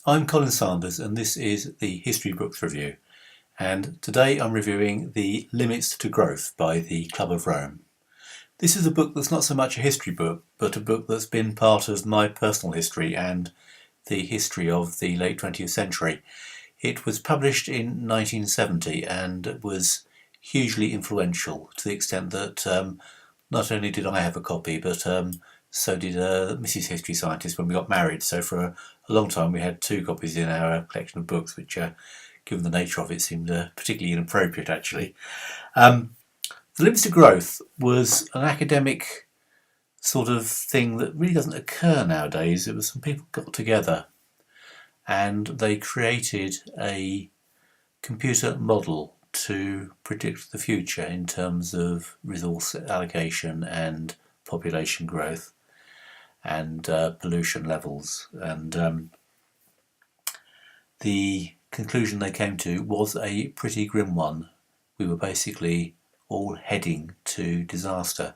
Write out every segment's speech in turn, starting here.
I'm Colin Sanders and this is the History Books Review, and today I'm reviewing The Limits to Growth by the Club of Rome. This is a book that's not so much a history book, but a book that's been part of my personal history and the history of the late 20th century. It was published in 1970 and was hugely influential to the extent that not only did I have a copy, but so did Mrs. History Scientist when we got married. So for a long time we had two copies in our collection of books, which, given the nature of it, seemed particularly inappropriate actually. The Limits to Growth was an academic sort of thing that really doesn't occur nowadays. It was some people got together and they created a computer model to predict the future in terms of resource allocation and population growth and pollution levels, and the conclusion they came to was a pretty grim one. We were basically all heading to disaster.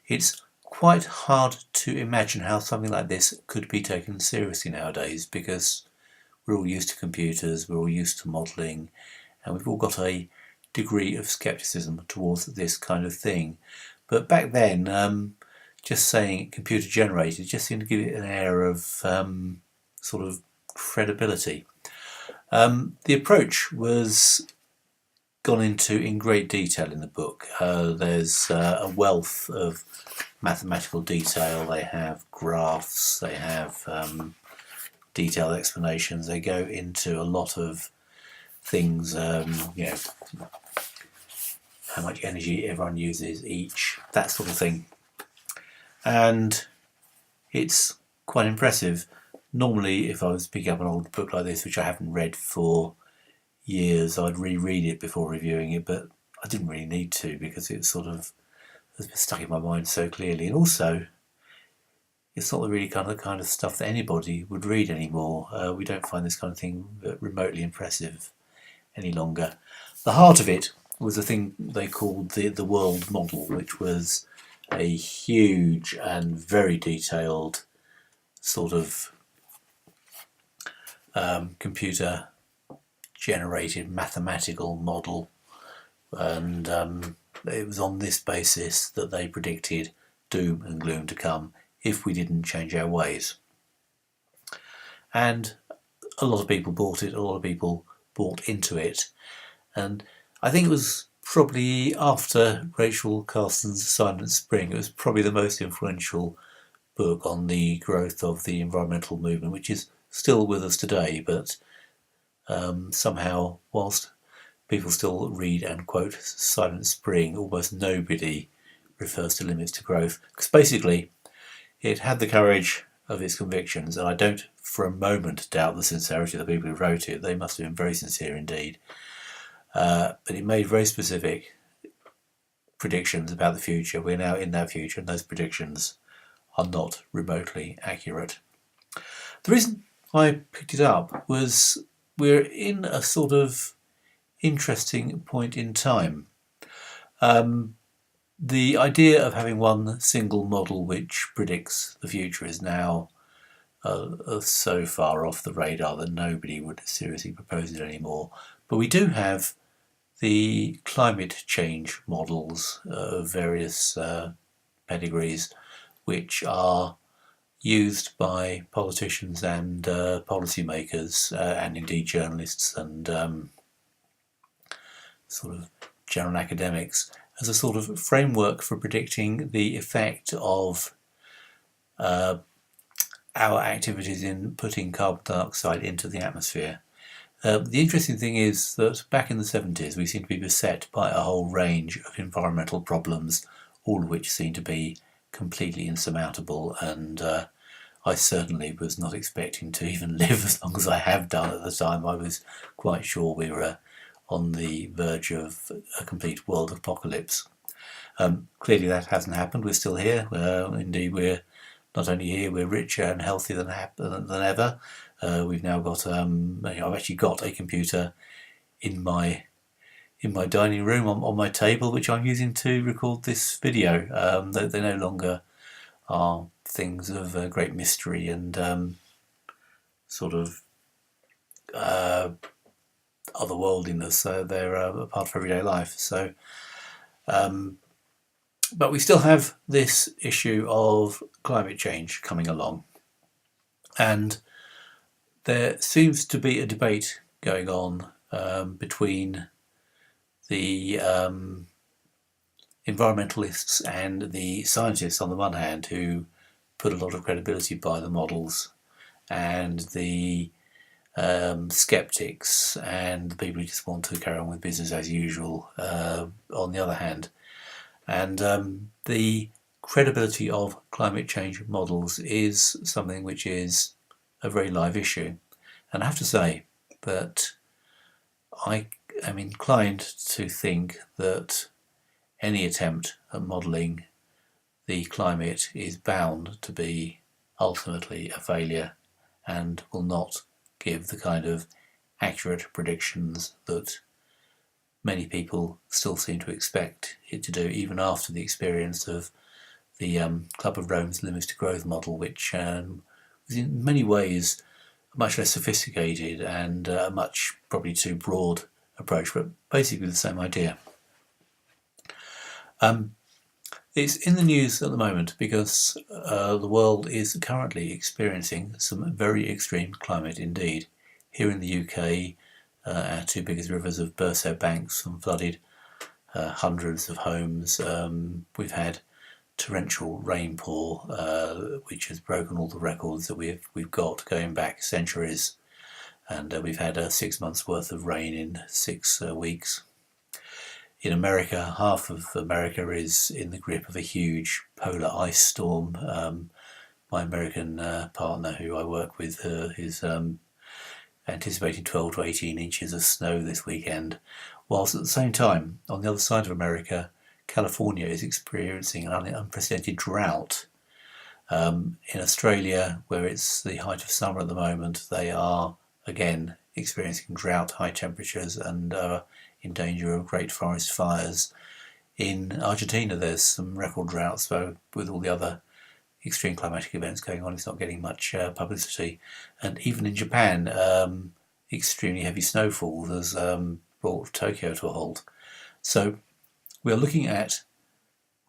It's quite hard to imagine how something like this could be taken seriously nowadays, because we're all used to computers, we're all used to modelling, and we've all got a degree of scepticism towards this kind of thing. But back then, just saying computer generated just seemed to give it an air of sort of credibility. The approach was gone into in great detail in the book. There's a wealth of mathematical detail. They have graphs, they have detailed explanations. They go into a lot of things, how much energy everyone uses each, that sort of thing. And it's quite impressive. Normally, if I was picking up an old book like this, which I haven't read for years, I'd reread it before reviewing it, but I didn't really need to because it sort of has been stuck in my mind so clearly. And also, it's not really the kind of stuff that anybody would read anymore. We don't find this kind of thing remotely impressive any longer. The heart of it was a thing they called the world model, which was a huge and very detailed sort of computer generated mathematical model, and it was on this basis that they predicted doom and gloom to come if we didn't change our ways. And a lot of people bought it, a lot of people bought into it, and I think it was probably after Rachel Carson's Silent Spring, it was probably the most influential book on the growth of the environmental movement, which is still with us today, but somehow, whilst people still read and quote Silent Spring, almost nobody refers to Limits to Growth, because basically it had the courage of its convictions, and I don't for a moment doubt the sincerity of the people who wrote it. They must have been very sincere indeed. But it made very specific predictions about the future. We're now in that future, and those predictions are not remotely accurate. The reason I picked it up was we're in a sort of interesting point in time. The idea of having one single model which predicts the future is now so far off the radar that nobody would seriously propose it anymore. But we do have the climate change models of various pedigrees, which are used by politicians and policymakers and indeed journalists and sort of general academics as a sort of framework for predicting the effect of our activities in putting carbon dioxide into the atmosphere. The interesting thing is that back in the 70s we seemed to be beset by a whole range of environmental problems, all of which seemed to be completely insurmountable, and I certainly was not expecting to even live as long as I have done at the time. I was quite sure we were on the verge of a complete world apocalypse. Clearly that hasn't happened. We're still here. Indeed, we're not only here, we're richer and healthier than ever. We've now got, I've actually got a computer in my dining room on my table, which I'm using to record this video. They no longer are things of great mystery and sort of otherworldliness. They're a part of everyday life. But we still have this issue of climate change coming along, and there seems to be a debate going on between the environmentalists and the scientists on the one hand, who put a lot of credibility by the models, and the skeptics and the people who just want to carry on with business as usual on the other hand. And the credibility of climate change models is something which is a very live issue. And I have to say that I am inclined to think that any attempt at modelling the climate is bound to be ultimately a failure and will not give the kind of accurate predictions that many people still seem to expect it to do, even after the experience of the Club of Rome's Limits to Growth model, which was in many ways much less sophisticated and a much probably too broad approach, but basically the same idea. It's in the news at the moment because the world is currently experiencing some very extreme climate indeed. Here in the UK, our two biggest rivers have burst their banks and flooded hundreds of homes. We've had torrential rainpour, which has broken all the records that we've got going back centuries, and we've had 6 months worth of rain in 6 weeks. In America, half of America is in the grip of a huge polar ice storm. My American partner, who I work with, is anticipating 12 to 18 inches of snow this weekend, whilst at the same time, on the other side of America, California is experiencing an unprecedented drought. In Australia, where it's the height of summer at the moment, they are again experiencing drought, high temperatures, and in danger of great forest fires. In Argentina, there's some record droughts, so with all the other extreme climatic events going on, it's not getting much publicity. And even in Japan, extremely heavy snowfall has brought Tokyo to a halt. So we're looking at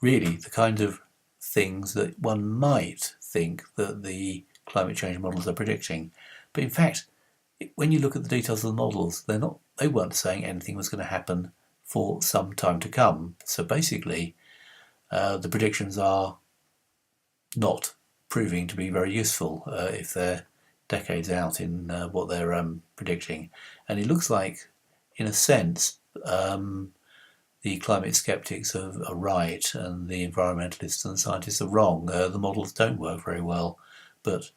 really the kind of things that one might think that the climate change models are predicting. But in fact, when you look at the details of the models, they weren't saying anything was going to happen for some time to come. So basically, the predictions are not proving to be very useful if they're decades out in what they're predicting. And it looks like, in a sense, the climate skeptics are right and the environmentalists and the scientists are wrong. The models don't work very well, but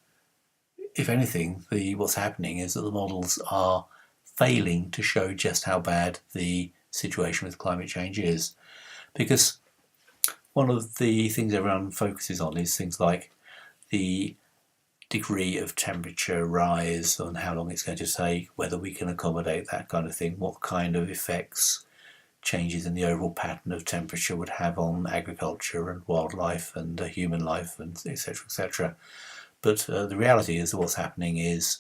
if anything, what's happening is that the models are failing to show just how bad the situation with climate change is. Because one of the things everyone focuses on is things like the degree of temperature rise and how long it's going to take, whether we can accommodate that kind of thing, what kind of effects changes in the overall pattern of temperature would have on agriculture and wildlife and human life, and etc., etc. But the reality is that what's happening is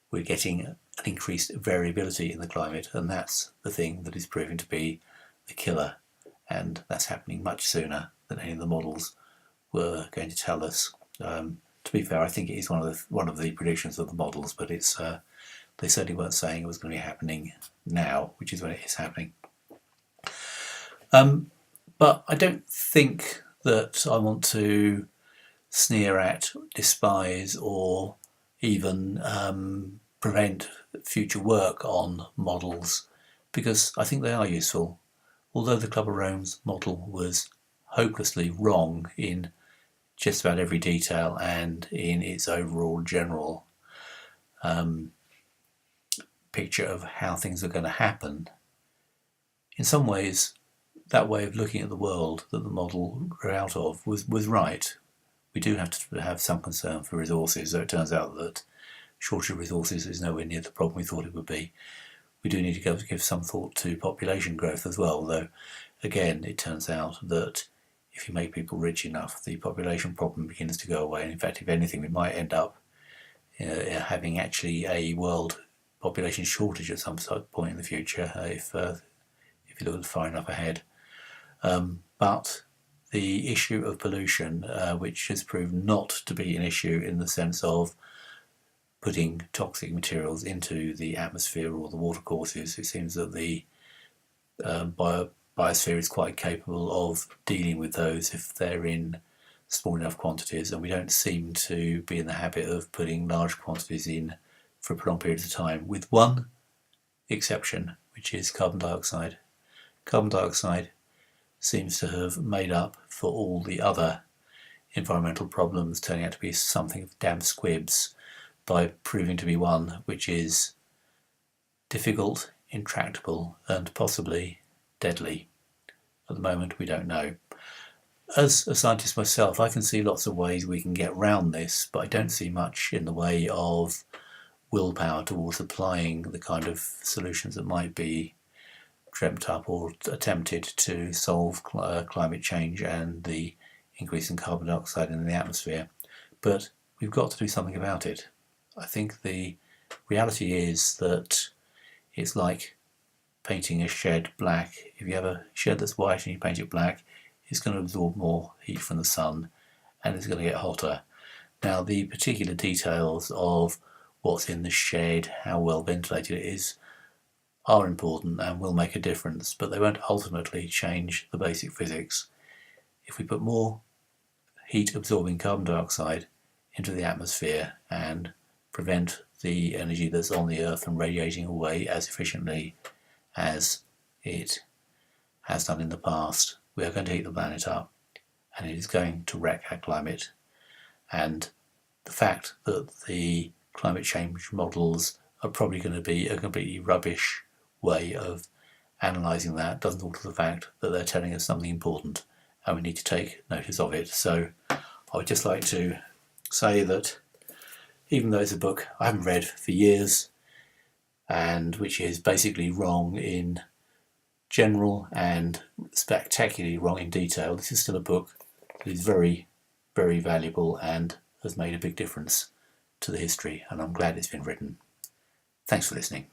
we're getting an increased variability in the climate, and that's the thing that is proving to be the killer. And that's happening much sooner than any of the models were going to tell us. To be fair, I think it is one of the predictions of the models, but it's they certainly weren't saying it was going to be happening now, which is when it is happening. But I don't think that I want to sneer at, despise, or even prevent future work on models, because I think they are useful. Although the Club of Rome's model was hopelessly wrong in just about every detail and in its overall general picture of how things are going to happen, in some ways that way of looking at the world that the model grew out of was right. We do have to have some concern for resources, though it turns out that shortage of resources is nowhere near the problem we thought it would be. We do need to give some thought to population growth as well, though again it turns out that if you make people rich enough, the population problem begins to go away, and in fact, if anything, we might end up having actually a world population shortage at some point in the future if you look far enough ahead. But the issue of pollution, which has proved not to be an issue in the sense of putting toxic materials into the atmosphere or the watercourses, it seems that the biosphere is quite capable of dealing with those if they're in small enough quantities, and we don't seem to be in the habit of putting large quantities in for prolonged periods of time, with one exception, which is carbon dioxide. Carbon dioxide seems to have made up for all the other environmental problems turning out to be something of damn squibs by proving to be one which is difficult, intractable, and possibly deadly. At the moment, we don't know. As a scientist myself, I can see lots of ways we can get round this, but I don't see much in the way of willpower towards applying the kind of solutions that might be dreamt up or attempted to solve climate change and the increase in carbon dioxide in the atmosphere. But we've got to do something about it. I think the reality is that it's like painting a shed black. If you have a shed that's white and you paint it black, it's going to absorb more heat from the sun and it's going to get hotter. Now, the particular details of what's in the shed, how well ventilated it is, are important and will make a difference, but they won't ultimately change the basic physics. If we put more heat absorbing carbon dioxide into the atmosphere and prevent the energy that's on the Earth from radiating away as efficiently as it has done in the past, we are going to heat the planet up, and it is going to wreck our climate. And the fact that the climate change models are probably going to be a completely rubbish way of analysing that doesn't alter the fact that they're telling us something important and we need to take notice of it. So I would just like to say that even though it's a book I haven't read for years and which is basically wrong in general and spectacularly wrong in detail, this is still a book that is very, very valuable and has made a big difference to the history, and I'm glad it's been written. Thanks for listening.